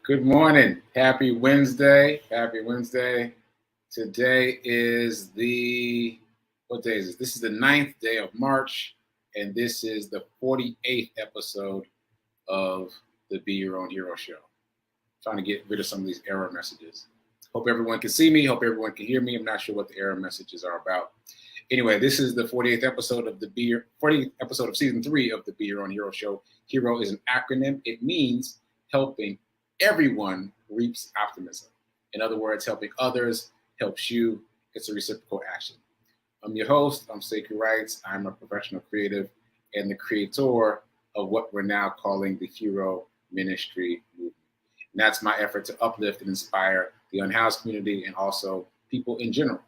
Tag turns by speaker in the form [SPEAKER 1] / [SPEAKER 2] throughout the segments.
[SPEAKER 1] Good morning. Happy Wednesday. Happy Wednesday. Today is what day is this? This is the 9th day of March, and this is the 48th episode of the Be Your Own Hero show. Trying to get rid of some of these error messages. Hope everyone can see me. Hope everyone can hear me. I'm not sure what the error messages are about. Anyway, this is the 48th episode of 40th episode of season 3 of the Be Your Own Hero show. Hero is an acronym. It means helping everyone reaps optimism. In other words, helping others helps you. It's a reciprocal action. I'm your host. I'm Sekou. I'm a professional creative and the creator of what we're now calling the Hero Ministry movement. And that's my effort to uplift and inspire the unhoused community and also people in general.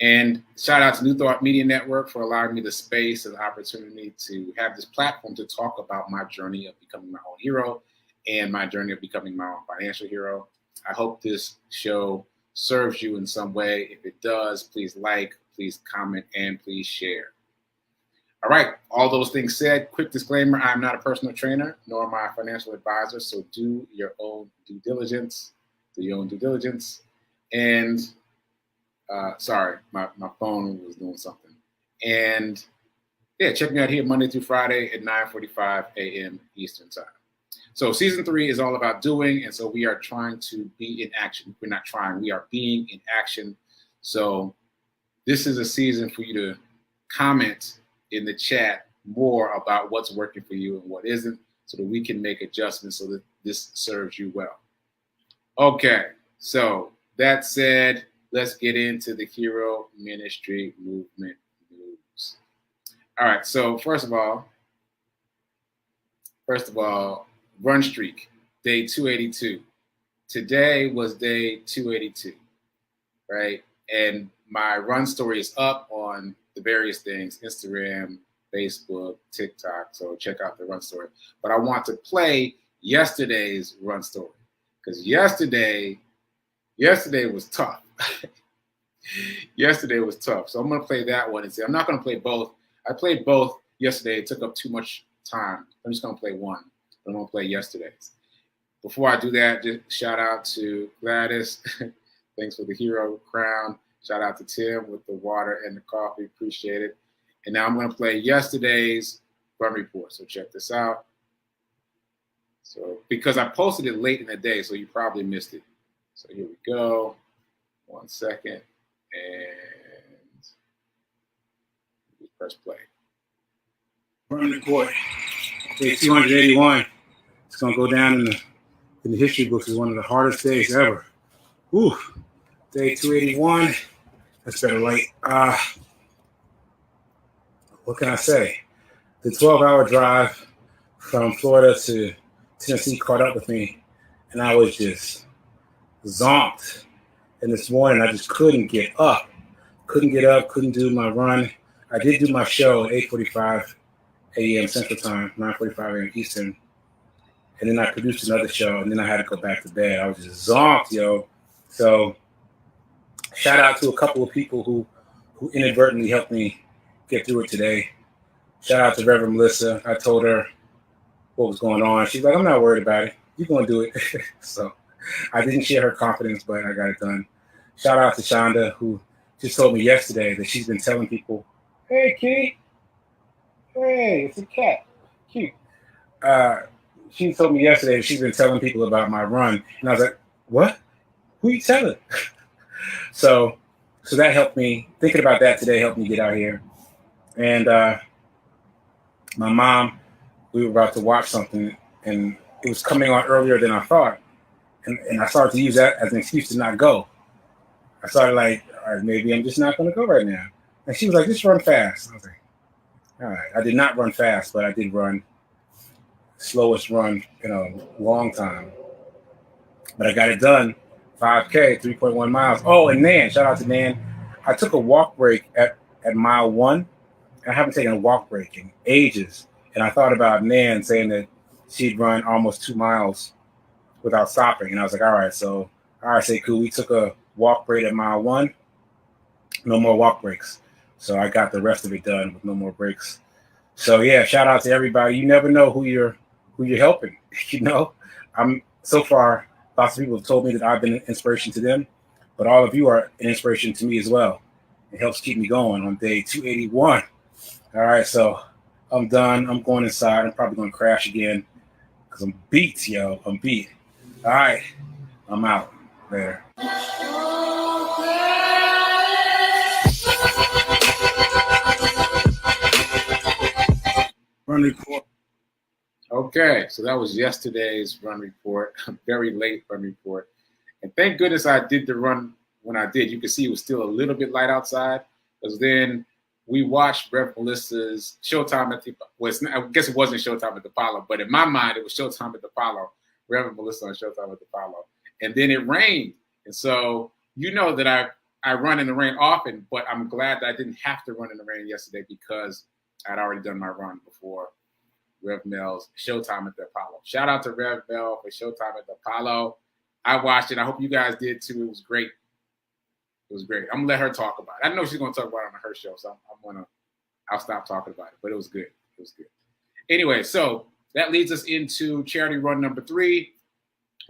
[SPEAKER 1] And shout out to New Thought Media Network for allowing me the space and the opportunity to have this platform to talk about my journey of becoming my own hero and my journey of becoming my own financial hero. I hope this show serves you in some way. If it does, please like, please comment, and please share. All right, all those things said, quick disclaimer, I'm not a personal trainer, nor am I a financial advisor, so do your own due diligence. And sorry, my phone was doing something. And yeah, check me out here Monday through Friday at 9:45 a.m. Eastern time. So season 3 is all about doing, and so we are trying to be in action. We're not trying, we are being in action. So this is a season for you to comment in the chat more about what's working for you and what isn't, so that we can make adjustments so that this serves you well. Okay, so that said, let's get into the Hero Ministry movement news. All right, so first of all, run streak, day 282. Today was day 282, right? And my run story is up on the various things, Instagram, Facebook, TikTok, so check out the run story. But I want to play yesterday's run story, because yesterday was tough. Yesterday was tough. So I'm going to play that one and see. I'm not going to play both. I played both yesterday. It took up too much time. I'm just going to play one. I'm going to play yesterday's. Before I do that, just shout out to Gladys. Thanks for the hero crown. Shout out to Tim with the water and the coffee. Appreciate it. And now I'm going to play yesterday's run report. So check this out. So because I posted it late in the day, so you probably missed it. So here we go. 1 second. And just press play.
[SPEAKER 2] Run report. Day 281. It's going to go down in the history books as one of the hardest days ever. Ooh. Day 281. That's better light. What can I say? The 12-hour drive from Florida to Tennessee caught up with me, and I was just zonked. And this morning, I just couldn't get up. Couldn't do my run. I did do my show at 8:45 a.m. Central Time, 9:45 a.m. Eastern. And then I produced another show, and then I had to go back to bed. I was just zonked, yo. So shout out to a couple of people who inadvertently helped me get through it today. Shout out to Reverend Melissa. I told her what was going on. She's like, I'm not worried about it. You're going to do it. So I didn't share her confidence, but I got it done. Shout out to Shonda, who just told me yesterday that she's been telling people, hey, Key. Hey, it's a cat. Cute. She told me yesterday that she's been telling people about my run. And I was like, what? Who you telling? So that helped me. Thinking about that today helped me get out here. And my mom, we were about to watch something, and it was coming on earlier than I thought. And I started to use that as an excuse to not go. I started like, all right, maybe I'm just not going to go right now. And she was like, just run fast. I was like, all right. I did not run fast, but I did run. Slowest run in a long time. But I got it done. 5K, 3.1 miles. Oh, and Nan, shout out to Nan. I took a walk break at mile 1. And I haven't taken a walk break in ages. And I thought about Nan saying that she'd run almost 2 miles without stopping. And I was like, all right, Sekou, we took a walk break at mile 1. No more walk breaks. So I got the rest of it done with no more breaks. So yeah, shout out to everybody. You never know who you're helping. You know, I'm So far, lots of people have told me that I've been an inspiration to them, but all of you are an inspiration to me as well. It helps keep me going on day 281. All right, so I'm done. I'm going inside. I'm probably going to crash again because I'm beat, yo. I'm beat. All right, I'm out. Later. Run report.
[SPEAKER 1] Okay, so that was yesterday's run report, a very late run report. And thank goodness I did the run when I did. You can see it was still a little bit light outside, because then we watched Rev Melissa's Showtime at the, I guess it wasn't Showtime at the Apollo, but in my mind, it was Showtime at the Apollo, Rev Melissa on Showtime at the Apollo. And then it rained. And so you know that I run in the rain often, but I'm glad that I didn't have to run in the rain yesterday because I'd already done my run before Rev Mel's Showtime at the Apollo. Shout out to Rev Mel for Showtime at the Apollo. I watched it. I hope you guys did too. It was great. It was great. I'm gonna let her talk about it. I know she's gonna talk about it on her show, so I'll stop talking about it. But it was good. It was good. Anyway, so that leads us into charity run number 3.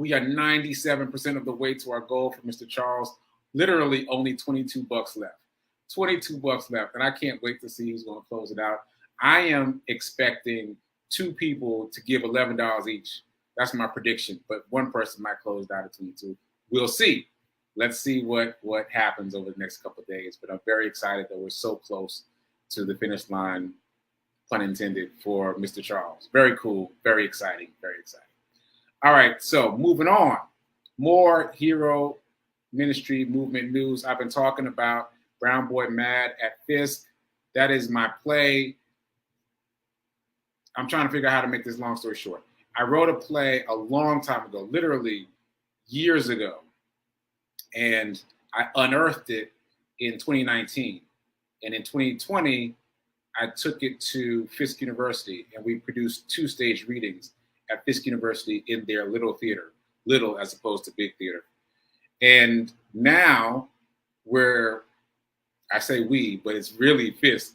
[SPEAKER 1] We are 97% of the way to our goal for Mr. Charles. Literally only $22 left. $22 left, and I can't wait to see who's gonna close it out. I am expecting 2 people to give $11 each. That's my prediction, but one person might close out at 22. We'll see. Let's see what happens over the next couple of days. But I'm very excited that we're so close to the finish line, pun intended, for Mr. Charles. Very cool, very exciting, very exciting. All right, so moving on. More hero ministry movement news. I've been talking about Brown Boy Mad at Fisk. That is my play. I'm trying to figure out how to make this long story short. I wrote a play a long time ago, literally years ago, and I unearthed it in 2019. And in 2020, I took it to Fisk University, and we produced 2-stage readings at Fisk University in their little theater, little as opposed to big theater. And now I say we, but it's really Fisk.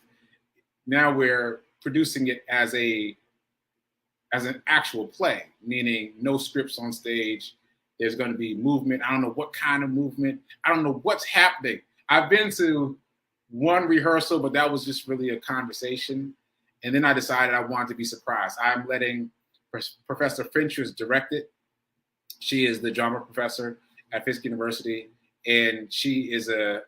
[SPEAKER 1] Now we're producing it as an actual play, meaning no scripts on stage. There's going to be movement. I don't know what kind of movement. I don't know what's happening. I've been to one rehearsal, but that was just really a conversation. And then I decided I wanted to be surprised. I'm letting Professor Finchers direct it. She is the drama professor at Fisk University, and she is a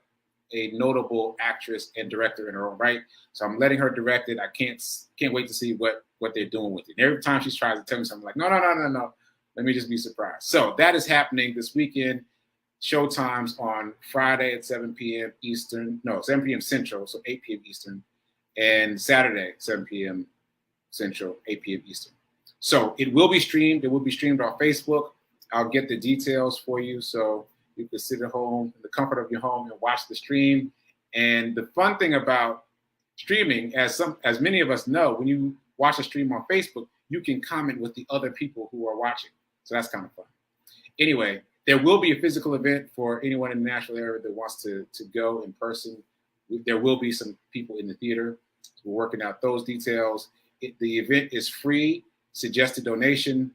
[SPEAKER 1] notable actress and director in her own right. So I'm letting her direct it. I can't wait to see what they're doing with it. And every time she tries to tell me something, I'm like, no. Let me just be surprised. So that is happening this weekend. Showtimes on Friday at 7 p.m. Eastern. No, 7 p.m. Central, so 8 p.m. Eastern. And Saturday, 7 p.m. Central, 8 p.m. Eastern. So it will be streamed. It will be streamed on Facebook. I'll get the details for you so you can sit at home in the comfort of your home and watch the stream. And the fun thing about streaming, as many of us know, when you watch a stream on Facebook, you can comment with the other people who are watching. So that's kind of fun. Anyway, there will be a physical event for anyone in the Nashville area that wants to go in person. There will be some people in the theater. We're working out those details. The event is free. Suggested donation,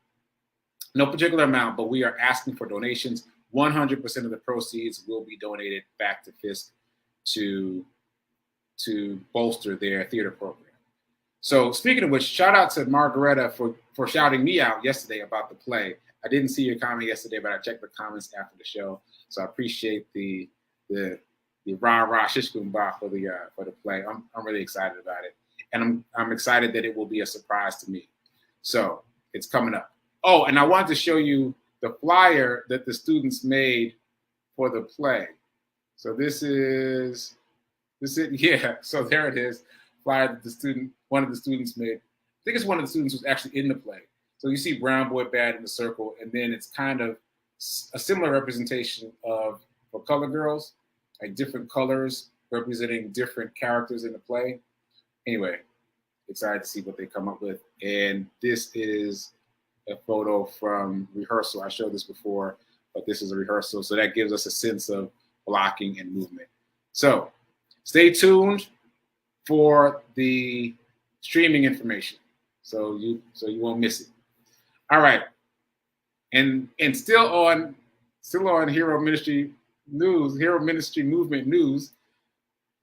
[SPEAKER 1] no particular amount, but we are asking for donations. 100% of the proceeds will be donated back to Fisk to bolster their theater program. So speaking of which, shout out to Margaretta for shouting me out yesterday about the play. I didn't see your comment yesterday, but I checked the comments after the show. So I appreciate the rah-rah shishkumbah for the play. I'm really excited about it. And I'm excited that it will be a surprise to me. So it's coming up. Oh, and I wanted to show you the flyer that the students made for the play. So this is yeah. So there it is. Flyer that one of the students made. I think it's one of the students who's actually in the play. So you see Brown Boy Bad in the circle, and then it's kind of a similar representation for Color Girls, like different colors representing different characters in the play. Anyway, excited to see what they come up with. And this is a photo from rehearsal. I showed this before, but this is a rehearsal. So that gives us a sense of blocking and movement. So stay tuned for the streaming information so you won't miss it. All right. And still on Hero Ministry News, Hero Ministry Movement News,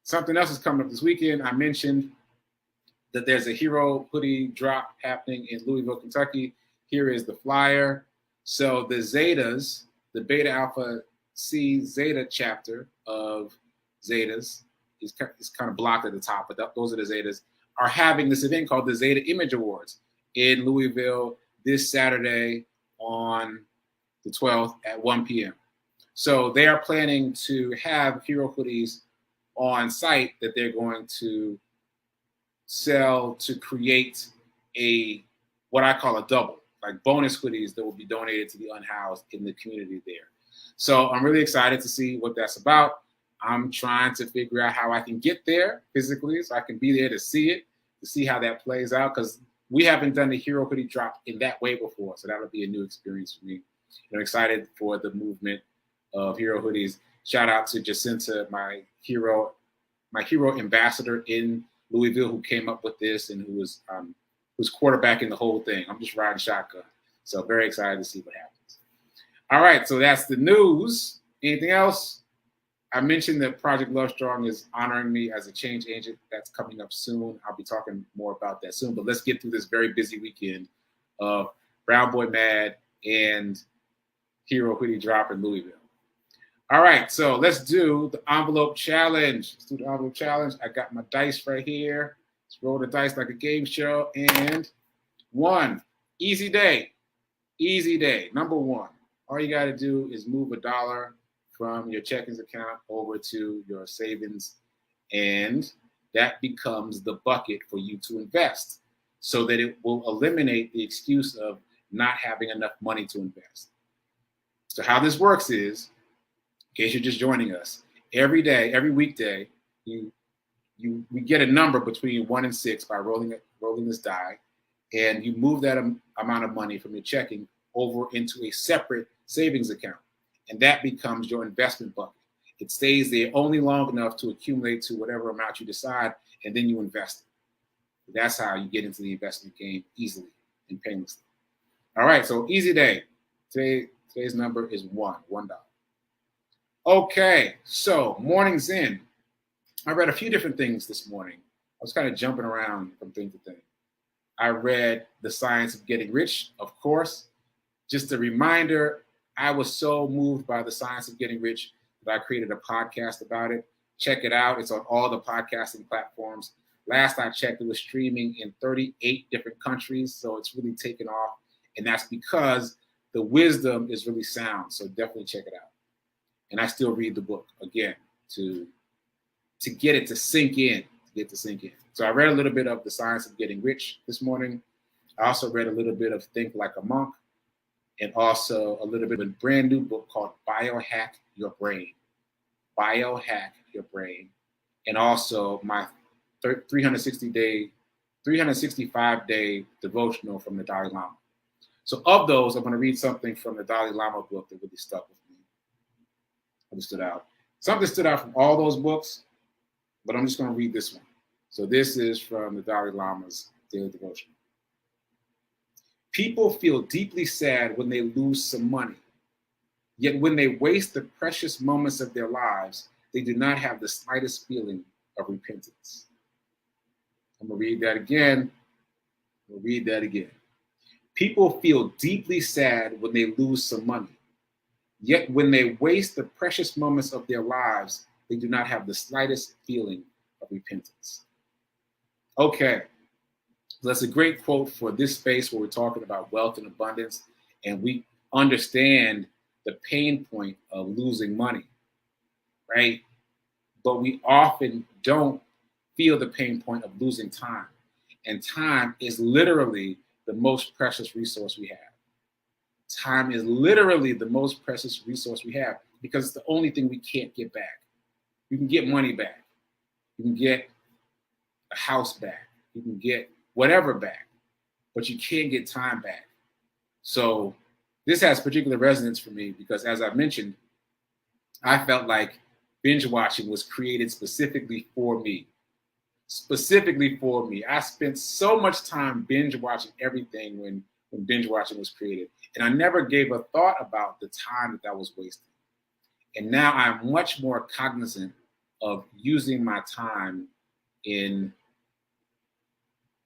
[SPEAKER 1] something else is coming up this weekend. I mentioned that there's a Hero hoodie drop happening in Louisville, Kentucky. Here is the flyer. So the Zetas, the Beta Alpha C Zeta chapter of Zetas, it's kind of blocked at the top, but those are the Zetas, are having this event called the Zeta Image Awards in Louisville this Saturday on the 12th at 1 p.m. So they are planning to have Hero hoodies on site that they're going to sell to create what I call a double, like bonus hoodies that will be donated to the unhoused in the community there. So I'm really excited to see what that's about. I'm trying to figure out how I can get there physically so I can be there to see it, to see how that plays out, because we haven't done the Hero hoodie drop in that way before. So that'll be a new experience for me. I'm excited for the movement of Hero hoodies. Shout out to Jacinta, my hero ambassador in Louisville, who came up with this and who's quarterbacking the whole thing. I'm just riding shotgun. So very excited to see what happens. All right, so that's the news. Anything else? I mentioned that Project Love Strong is honoring me as a change agent. That's coming up soon. I'll be talking more about that soon. But let's get through this very busy weekend of Brown Boy Mad and Hero hoodie drop in Louisville. All right, so let's do the envelope challenge. Let's do the envelope challenge. I got my dice right here. Let's roll the dice like a game show. And 1, easy day. Easy day. Number 1, all you got to do is move $1 from your checkings account over to your savings, and that becomes the bucket for you to invest, so that it will eliminate the excuse of not having enough money to invest. So how this works is, in case you're just joining us, every day, every weekday, we get a number between 1 and 6 by rolling this die, and you move that amount of money from your checking over into a separate savings account, and that becomes your investment bucket. It stays there only long enough to accumulate to whatever amount you decide, and then you invest it. That's how you get into the investment game easily and painlessly. All right, so easy day. Today's number is $1. Okay, so morning's in. I read a few different things this morning. I was kind of jumping around from thing to thing. I read The Science of Getting Rich, of course. Just a reminder, I was so moved by The Science of Getting Rich that I created a podcast about it. Check it out. It's on all the podcasting platforms. Last I checked, it was streaming in 38 different countries, so it's really taken off. And that's because the wisdom is really sound, so definitely check it out. And I still read the book again to get it to sink in, So I read a little bit of The Science of Getting Rich this morning. I also read a little bit of Think Like a Monk, and also a little bit of a brand new book called Biohack Your Brain. Biohack Your Brain. And also my 365-day devotional from the Dalai Lama. So of those, I'm going to read something from the Dalai Lama book that really stuck with me. Really stood out. Something stood out from all those books, but I'm just going to read this one. So this is from the Dalai Lama's daily devotion. People feel deeply sad when they lose some money. Yet when they waste the precious moments of their lives, they do not have the slightest feeling of repentance. I'm going to read that again. People feel deeply sad when they lose some money. Yet when they waste the precious moments of their lives, they do not have the slightest feeling of repentance. Okay, so that's a great quote for this space where we're talking about wealth and abundance, and we understand the pain point of losing money, right? But we often don't feel the pain point of losing time. And time is literally the most precious resource we have. Time is literally the most precious resource we have because it's the only thing we can't get back. You can get money back. You can get a house back. You can get whatever back, but you can't get time back. So this has particular resonance for me because, as I mentioned, I felt like binge watching was created specifically for me. I spent so much time binge watching everything when when binge watching was created. And I never gave a thought about the time that was wasted. And now I'm much more cognizant of using my time in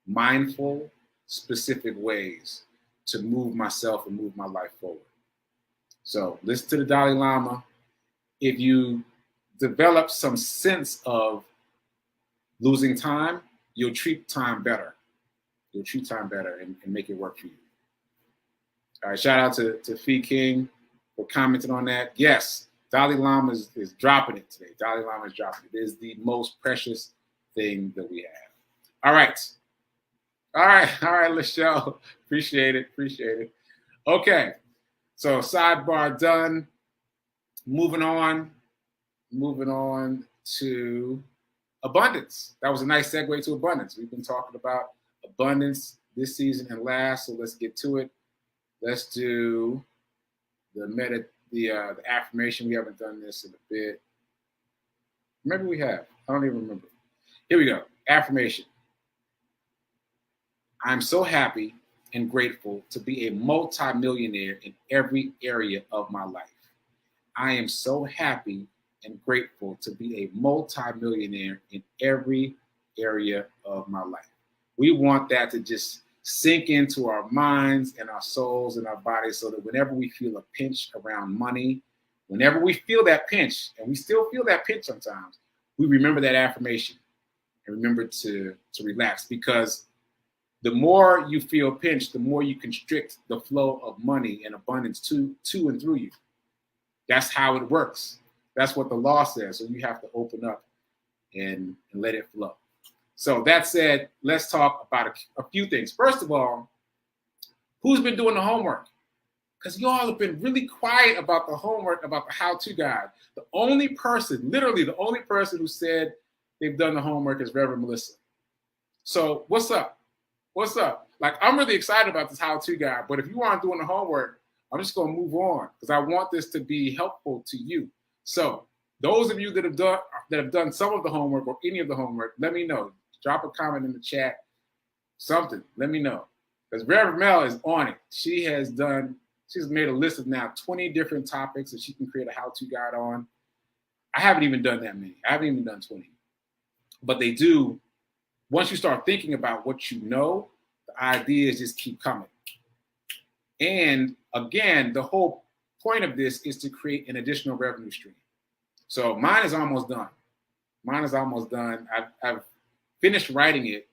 [SPEAKER 1] mindful, specific ways to move myself and move my life forward. So listen to the Dalai Lama. If you develop some sense of losing time, you'll treat time better. You'll treat time better and make it work for you. All right, shout out to Fee King for commenting on that. Yes, Dalai Lama is dropping it today. Dalai Lama is dropping it. It is the most precious thing that we have. All right, Lachelle. Appreciate it. Okay, so sidebar done. Moving on to abundance. That was a nice segue to abundance. We've been talking about abundance this season and last, so let's get to it. Let's do the affirmation. We haven't done this in a bit. Maybe we have. I don't even remember. Here we go. Affirmation. I'm so happy and grateful to be a multimillionaire in every area of my life. I am so happy and grateful to be a multimillionaire in every area of my life. We want that to just sink into our minds and our souls and our bodies so that whenever we feel a pinch around money, whenever we feel that pinch, and we still feel that pinch sometimes, we remember that affirmation and remember to relax, because the more you feel pinched, the more you constrict the flow of money and abundance to and through you. That's how it works. That's what the law says. So you have to open up and let it flow. So that said, let's talk about a few things. First of all, who's been doing the homework? Because y'all have been really quiet about the homework, about the how-to guide. The only person, literally the only person who said they've done the homework is Reverend Melissa. So what's up? What's up? Like, I'm really excited about this how-to guide, but if you aren't doing the homework, I'm just going to move on because I want this to be helpful to you. So those of you that have done some of the homework or any of the homework, let me know. Drop a comment in the chat, something. Let me know, because Reverend Mel is on it. She's made a list of now 20 different topics that she can create a how-to guide on. I haven't even done that many. I haven't even done 20. But they do. Once you start thinking about what you know, the ideas just keep coming. And again, the whole point of this is to create an additional revenue stream. So mine is almost done. I've finished writing it,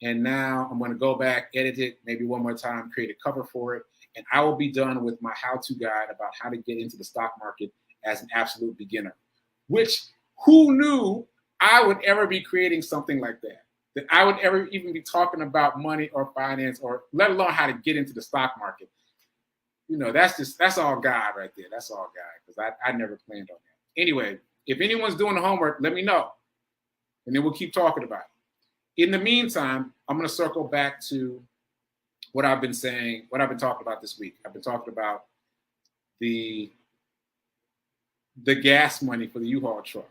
[SPEAKER 1] and now I'm going to go back, edit it maybe one more time, create a cover for it, and I will be done with my how-to guide about how to get into the stock market as an absolute beginner. Which, who knew I would ever be creating something like that? That I would ever even be talking about money or finance, or let alone how to get into the stock market. You know, that's all God right there. That's all God, because I never planned on that. Anyway, if anyone's doing the homework, let me know, and then we'll keep talking about it. In the meantime, I'm going to circle back to what I've been saying, what I've been talking about this week. I've been talking about the gas money for the U-Haul truck.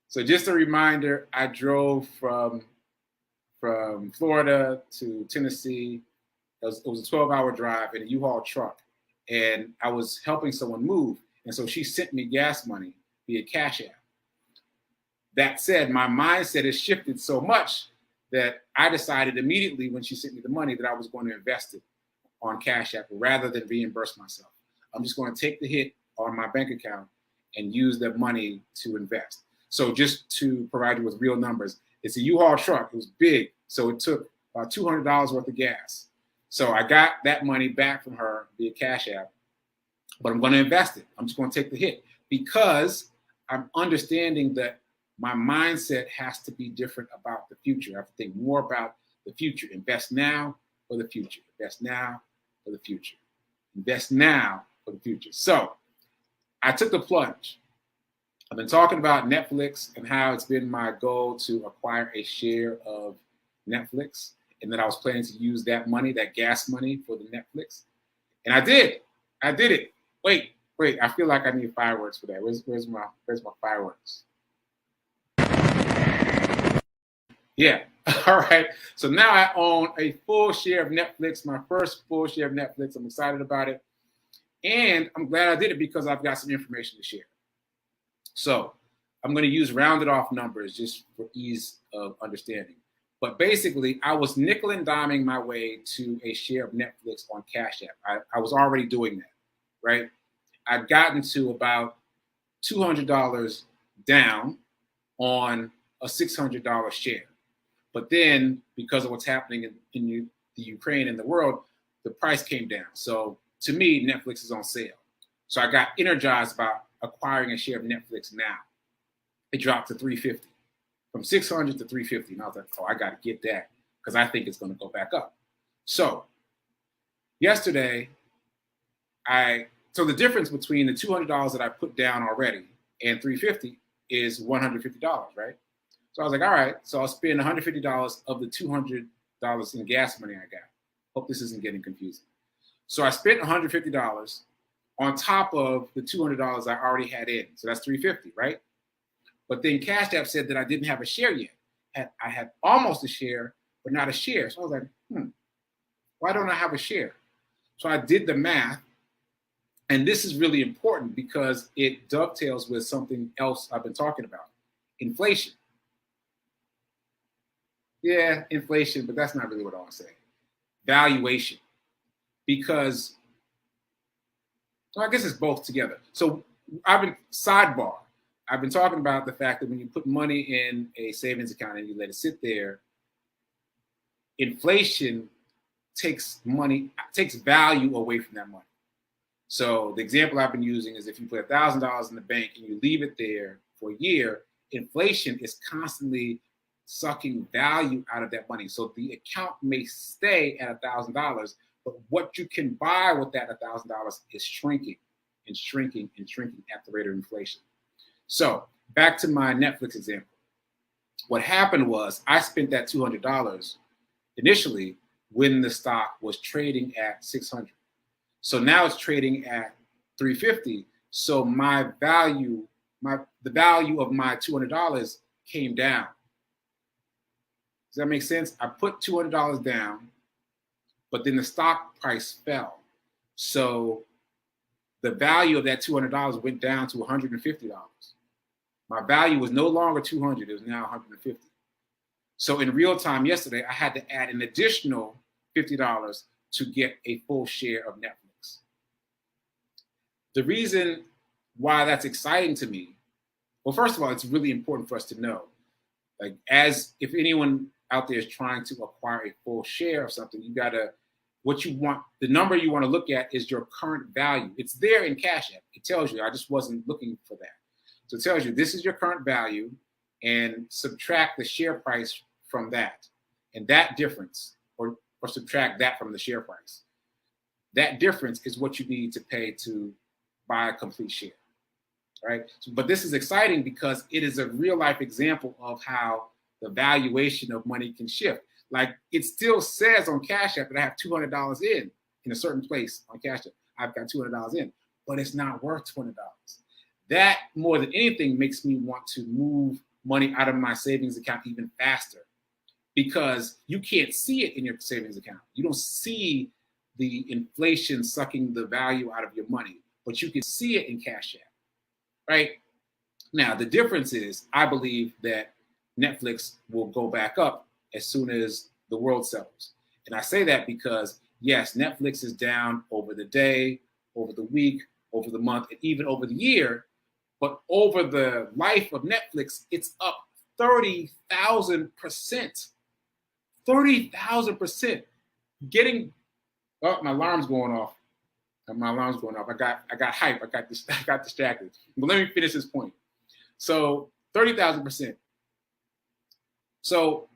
[SPEAKER 1] So just a reminder, I drove from Florida to Tennessee. It was a 12-hour drive in a U-Haul truck, and I was helping someone move, and so she sent me gas money via Cash App. That said, my mindset has shifted so much that I decided immediately when she sent me the money that I was going to invest it on Cash App rather than reimburse myself. I'm just going to take the hit on my bank account and use that money to invest. So just to provide you with real numbers, it's a U-Haul truck. It was big, so it took about $200 worth of gas. So I got that money back from her via Cash App, but I'm going to invest it. I'm just going to take the hit because I'm understanding that my mindset has to be different about the future. I have to think more about the future. Invest now for the future. Invest now for the future. Invest now for the future. So I took the plunge. I've been talking about Netflix and how it's been my goal to acquire a share of Netflix, and that I was planning to use that money, that gas money, for the Netflix. And I did. I did it. Wait. I feel like I need fireworks for that. Where's my fireworks? Yeah, All right. So now I own a full share of Netflix, my first full share of Netflix. I'm excited about it. And I'm glad I did it because I've got some information to share. So I'm going to use rounded off numbers just for ease of understanding. But basically, I was nickel and diming my way to a share of Netflix on Cash App. I was already doing that, right? I'd gotten to about $200 down on a $600 share. But then, because of what's happening in the Ukraine and the world, the price came down. So to me, Netflix is on sale. So I got energized about acquiring a share of Netflix now. It dropped to $350, from $600 to $350. And I was like, oh, I got to get that because I think it's going to go back up. So yesterday, so the difference between the $200 that I put down already and $350 is $150, right? So I was like, all right, so I'll spend $150 of the $200 in gas money I got. Hope this isn't getting confusing. So I spent $150 on top of the $200 I already had in. So that's $350, right? But then Cash App said that I didn't have a share yet. I had almost a share, but not a share. So I was like, why don't I have a share? So I did the math. And this is really important because it dovetails with something else I've been talking about, inflation. Yeah, inflation, but that's not really what I want to say. Valuation. Because, well, I guess it's both together. So I've been talking about the fact that when you put money in a savings account and you let it sit there, inflation takes value away from that money. So the example I've been using is if you put $1,000 in the bank and you leave it there for a year, inflation is constantly sucking value out of that money. So the account may stay at $1,000, but what you can buy with that $1,000 is shrinking and shrinking and shrinking at the rate of inflation. So back to my Netflix example. What happened was I spent that $200 initially when the stock was trading at $600. So now it's trading at $350. So the value of my $200 came down. Does that make sense? I put $200 down, but then the stock price fell. So the value of that $200 went down to $150. My value was no longer $200, it was now $150. So in real time yesterday, I had to add an additional $50 to get a full share of Netflix. The reason why that's exciting to me, well, first of all, it's really important for us to know, like, if anyone out there is trying to acquire a full share of something, the number you want to look at is your current value. It's there in Cash App. It tells you. I just wasn't looking for that. So it tells you this is your current value and subtract the share price from that. And that difference, or subtract that from the share price. That difference is what you need to pay to buy a complete share, right? But this is exciting because it is a real life example of how the valuation of money can shift. Like, it still says on Cash App that I have $200 in a certain place on Cash App. I've got $200 in, but it's not worth $200. That, more than anything, makes me want to move money out of my savings account even faster, because you can't see it in your savings account. You don't see the inflation sucking the value out of your money, but you can see it in Cash App, right? Now, the difference is, I believe that Netflix will go back up as soon as the world settles. And I say that because, yes, Netflix is down over the day, over the week, over the month, and even over the year. But over the life of Netflix, it's up 30,000%. 30,000%. My alarm's going off. I got hype. I got distracted. But let me finish this point. So 30,000%. So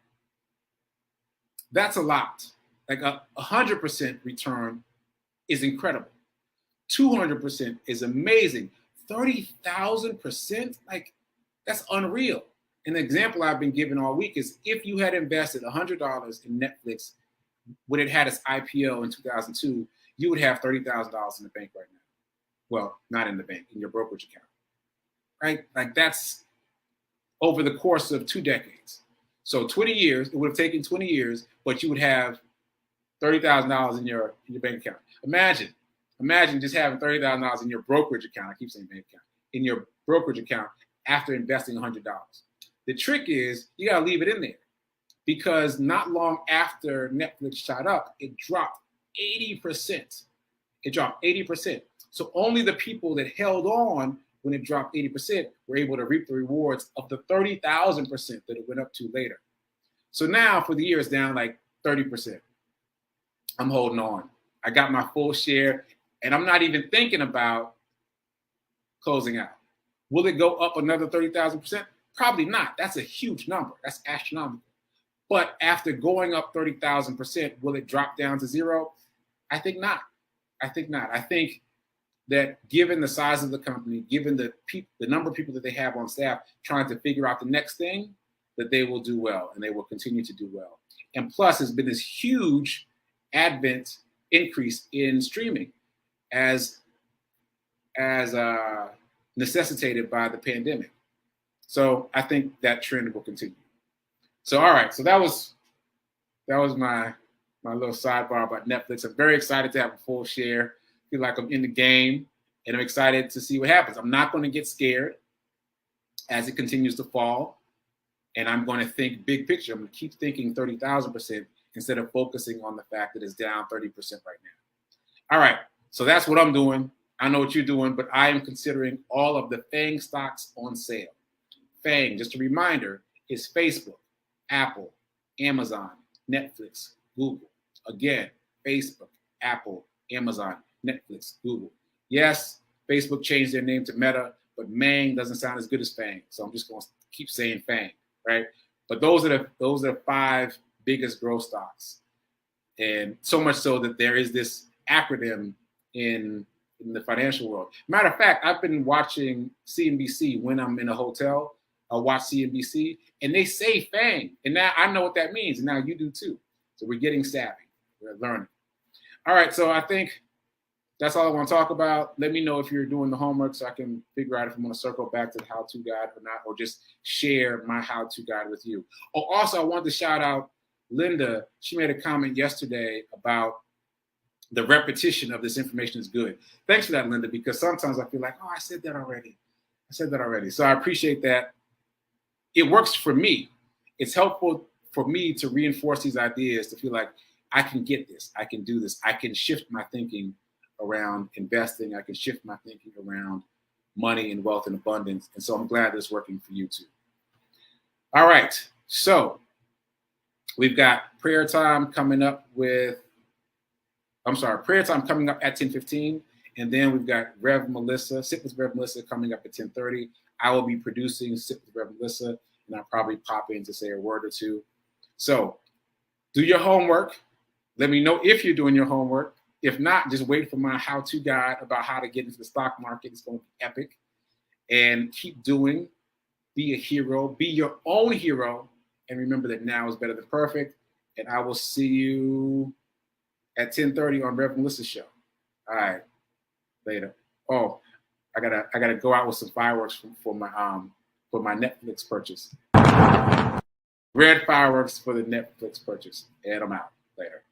[SPEAKER 1] that's a lot. Like 100% return is incredible. 200% is amazing. 30,000%, like, that's unreal. An example I've been given all week is if you had invested $100 in Netflix when it had its IPO in 2002, you would have $30,000 in the bank right now. Well, not in the bank, in your brokerage account, right? Like, that's over the course of 2 decades. So 20 years, it would have taken 20 years, but you would have $30,000 in your bank account. Imagine just having $30,000 in your brokerage account. I keep saying bank account. In your brokerage account after investing $100. The trick is you got to leave it in there, because not long after Netflix shot up, it dropped 80%. It dropped 80%. So only the people that held on when it dropped 80% were able to reap the rewards of the 30,000% that it went up to later. So now for the year, it's down like 30%. I'm holding on. I got my full share, and I'm not even thinking about closing out. Will it go up another 30,000%? Probably not. That's a huge number. That's astronomical. But after going up 30,000%, will it drop down to zero? I think not. I think that given the size of the company, given the number of people that they have on staff trying to figure out the next thing, that they will do well, and they will continue to do well. And plus, there's been this huge increase in streaming as necessitated by the pandemic. So I think that trend will continue. So all right, so that was my little sidebar about Netflix. I'm very excited to have a full share. Feel like I'm in the game, and I'm excited to see what happens. I'm not going to get scared as it continues to fall, and I'm going to think big picture. I'm going to keep thinking 30,000% instead of focusing on the fact that it's down 30% right now. All right, so that's what I'm doing. I know what you're doing, but I am considering all of the FANG stocks on sale. FANG, just a reminder, is Facebook, Apple, Amazon, Netflix, Google. Again, Facebook, Apple, Amazon, Netflix, Google. Yes, Facebook changed their name to Meta, but Mang doesn't sound as good as FANG. So I'm just going to keep saying FANG, right? But those are the 5 biggest growth stocks. And so much so that there is this acronym in the financial world. Matter of fact, I've been watching CNBC when I'm in a hotel. I'll watch CNBC, and they say FANG. And now I know what that means, and now you do too. So we're getting savvy. We're learning. All right, so I think that's all I want to talk about. Let me know if you're doing the homework so I can figure out if I'm going to circle back to the how-to guide or not, or just share my how-to guide with you. Oh, also, I wanted to shout out Linda. She made a comment yesterday about the repetition of this information is good. Thanks for that, Linda, because sometimes I feel like, oh, I said that already. So I appreciate that. It works for me. It's helpful for me to reinforce these ideas, to feel like I can get this, I can do this, I can shift my thinking around investing, I can shift my thinking around money and wealth and abundance. And so I'm glad it's working for you too. All right, so we've got prayer time coming up at 10:15. And then we've got Rev Melissa, Sit with Rev Melissa coming up at 10:30. I will be producing Sit with Rev Melissa, and I'll probably pop in to say a word or two. So do your homework. Let me know if you're doing your homework. If not, just wait for my how-to guide about how to get into the stock market. It's going to be epic. And keep doing. Be a hero. Be your own hero. And remember that now is better than perfect. And I will see you at 10:30 on Rev Melissa's show. All right. Later. Oh, I gotta go out with some fireworks for my Netflix purchase. Red fireworks for the Netflix purchase. And I'm out. Later.